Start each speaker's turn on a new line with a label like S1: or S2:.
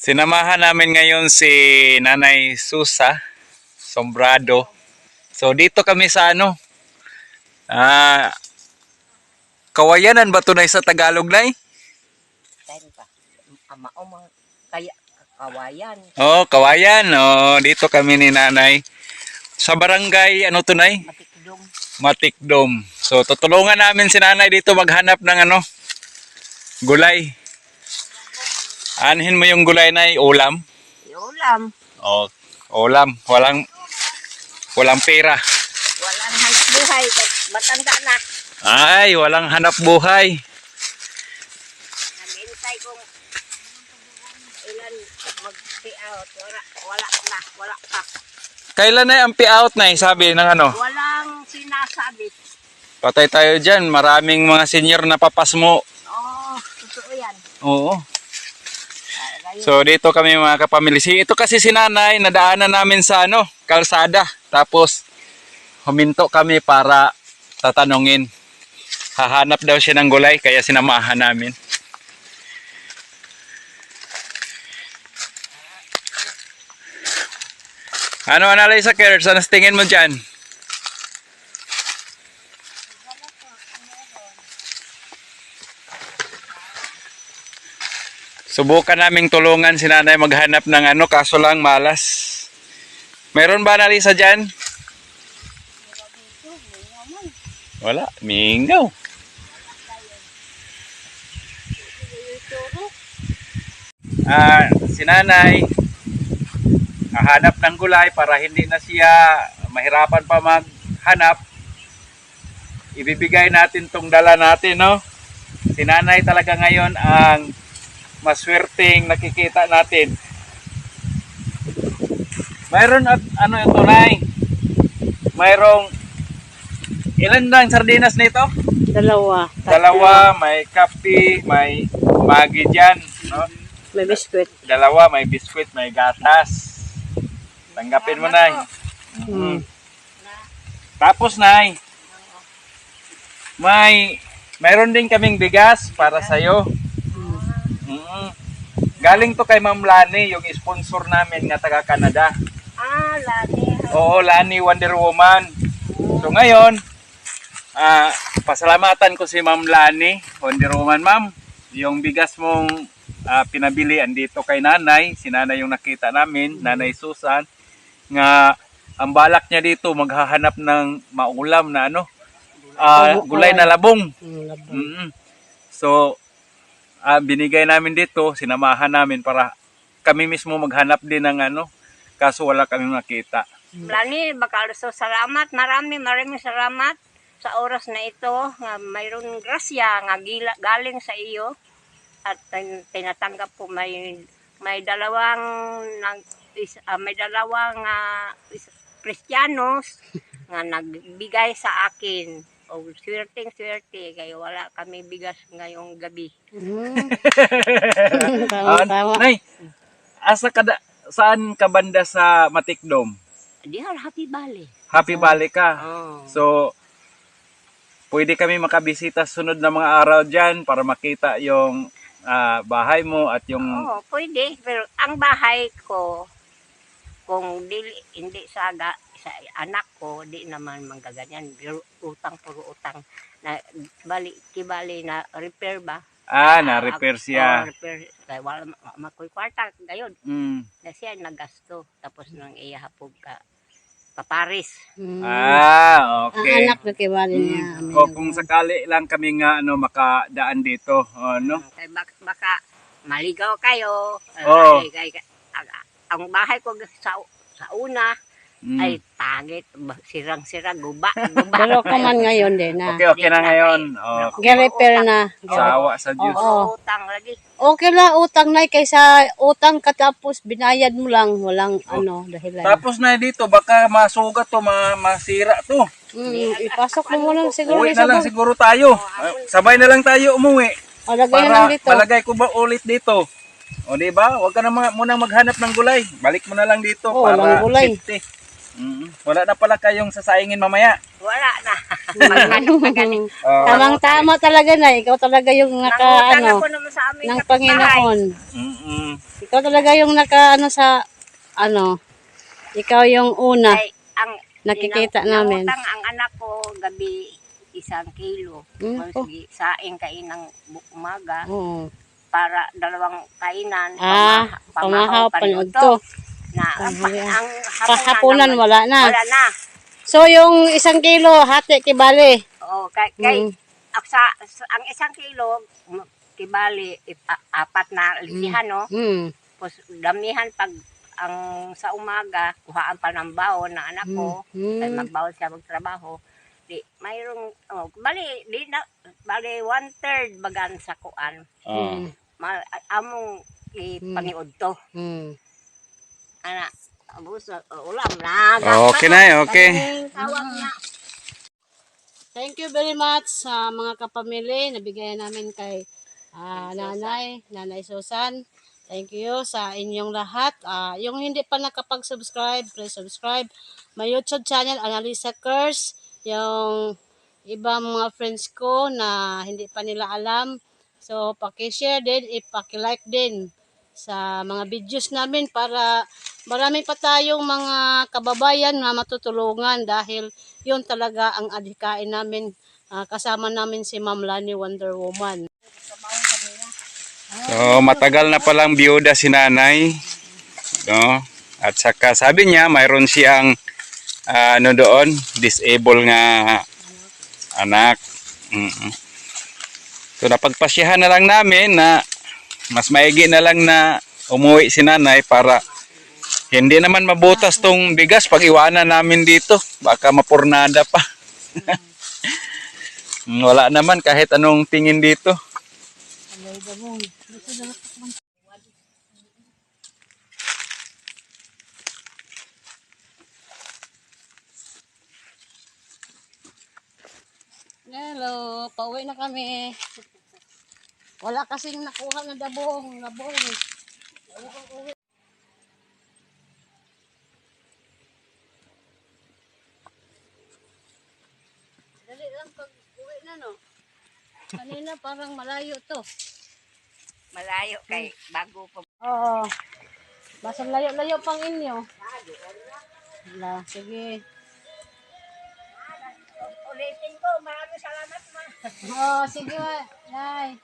S1: Sinamahan namin ngayon si Nanay Susa Sombrado. So dito kami sa Kawayanan ba ito na sa Tagalog na
S2: Tayo pa. Ama o mga kaya kawayan.
S1: Oh, Kawayan. Oh, dito kami ni Nanay. Sa barangay, ano to nay?
S2: Matikdong.
S1: Matikdom. So tutulungan namin si Nanay dito maghanap ng gulay. Anhin mo yung gulay na ulam?
S2: Ulam.
S1: Oh, ulam. Walang pera.
S2: Walang hanap buhay. Matanda na.
S1: Ay, walang hanap buhay.
S2: Naghintay kong ilan mag-out. Wala pa.
S1: Kailan na ang payout na sabi ng
S2: Walang sinasabi.
S1: Patay tayo dyan. Maraming mga senior na papasmo.
S2: Oo, totoo yan.
S1: Oo. So dito kami mga kapamilya. Ito kasi si Nanay, nadaanan namin sa kalsada. Tapos huminto kami para tatanungin. Hahanap daw siya ng gulay kaya sinamahan namin. Ano Analisa Kers? Ano tingin mo dyan? Subukan naming tulungan si Nanay maghanap ng kaso lang malas. Meron ba Analisa dyan? Wala, mingaw. Si Nanay hahanap ng gulay para hindi na siya mahirapan pa maghanap. Ibibigay natin tong dala natin, no? Si Nanay talaga ngayon ang maswerteng nakikita natin. Mayroon at ito Nay? Mayroong ilan lang sardinas nito?
S2: Dalawa.
S1: Dalawa, may kape, may magi dyan, no?
S2: May biskwit.
S1: Dalawa, may biskwit, may gatas. Tanggapin mo, Nay. Tapos, Nay, mayroon din kaming bigas para sa'yo. Galing to kay Ma'am Lani, yung sponsor namin nga taga Canada.
S2: Lani.
S1: Oo, Lani Wonder Woman. So ngayon, pasalamatan ko si Ma'am Lani Wonder Woman. Ma'am, yung bigas mong pinabili andito kay Nanay. Si Nanay yung nakita namin, Nanay Susan, nga ang balak niya dito maghahanap ng maulam na gulay na labong. So binigay namin dito, sinamahan namin para kami mismo maghanap din ng kaso wala kami nakita.
S2: Lani, so salamat, maraming salamat sa oras na ito nga mayroon grasya nga galing sa iyo at tinatanggap po may dalawang Kristiyanos nga nagbigay sa akin. O swerte kayo wala kami bigas ngayong gabi.
S1: Nay, saan ka banda sa Matikdom?
S2: Happy Valley.
S1: Happy Valley ka.
S2: Oh.
S1: So pwede kami makabisita sunod na mga araw dyan para makita yung bahay mo at yung...
S2: Oo, pwede. Pero ang bahay ko, kung hindi sa anak ko, di naman manggaganyan. Puro utang. Kibali na repair ba?
S1: Na-repair siya.
S2: Repair. Wala makoy kwarta. Gayon. Na siya nagasto. Tapos nang iyahapog ka paparis.
S1: Okay.
S3: Ang anak na kibali niya.
S1: O kung sakali lang kami nga makadaan dito,
S2: Baka maligaw kayo.
S1: Oh.
S2: Ang bahay ko sa una ay tagit, sirang-sira, guba.
S3: Pero kaman ngayon din na.
S1: Okay na ngayon.
S3: Repair na.
S1: Sa awa sa Diyos.
S3: Oo.
S2: Utang lagi.
S3: Okay lang utang na kaysa utang katapos binayad mo lang. Walang dahilan.
S1: Tapos na dito, baka masugat to, masira to.
S3: Ipasok mo muna siguro.
S1: Uwi na lang siguro tayo. Sabay na lang tayo umuwi.
S3: Lagay na lang
S1: Para
S3: dito.
S1: malagay ko ba ulit dito. O diba? Huwag ka na muna maghanap ng gulay. Balik mo na lang dito para
S3: walang gulay.
S1: safety. Wala na pala kayong sasayangin mamaya.
S2: Wala na. Maghanap na ganit.
S3: Tamang-tama talaga na. Ikaw talaga yung
S2: Nangutang
S3: ano,
S2: ako naman sa amin
S3: ng
S2: kapitbahay.
S3: Panginoon.
S1: Mm-mm.
S3: Ikaw talaga yung ano sa, ano, ikaw yung una.
S2: Ay, ang
S3: Nakikita namin.
S2: nangutang ang anak ko gabi 1 kilo.
S3: Mm, oh.
S2: Sige, saing kainang umaga
S3: Oo.
S2: para 2 kainan.
S3: Pamahaw, panood
S2: panuto.
S3: to.
S2: Na ang
S3: Hapunan
S2: naman,
S3: wala na.
S2: wala na.
S3: So yung 1 kilo, hati kibali.
S2: Oh, kay ang 1 kilo kibali 4 na lisihan, no? Tapos damihan pag ang sa umaga kuhaan pa ng baon ng anak ko kay magbaon siya magtrabaho. Di mayroong bali 1/3 bagan sa kuan. Among ipaniud to. Ana, abuso, ulam na.
S1: Okay na, okay.
S2: Tawag na.
S3: Thank you very much sa mga kapamilya. Nabigyan namin kay Nanay Susan. Thank you sa inyong lahat. Yung hindi pa nakapag-subscribe, please subscribe. My YouTube channel, Analisa Curse. Yung ibang mga friends ko na hindi pa nila alam. So, paki-share din, ipaki-like din sa mga videos namin para marami pa tayong mga kababayan na matutulungan dahil yun talaga ang adhikain namin. Kasama namin si Ma'am Lani Wonder Woman.
S1: So, matagal na palang biyuda si nanay. No? At saka sabi niya, mayroon siyang ano doon, disabled nga anak. So, napagpasyahan na lang namin na mas maigi na lang na umuwi si nanay para hindi naman mabutas tong bigas pag iwanan namin dito. Baka mapurnada pa. Wala naman kahit anong tingin dito.
S3: Hello, pauwi na kami. Wala kasing nakuha na dabong. Dali lang pag uwi na, no? Kanina parang malayo to.
S2: Malayo kay bago pa.
S3: Oo. Basta layo-layo pang inyo. Sige.
S2: Ulitin ko, maraming salamat ma.
S3: Sige, Nay.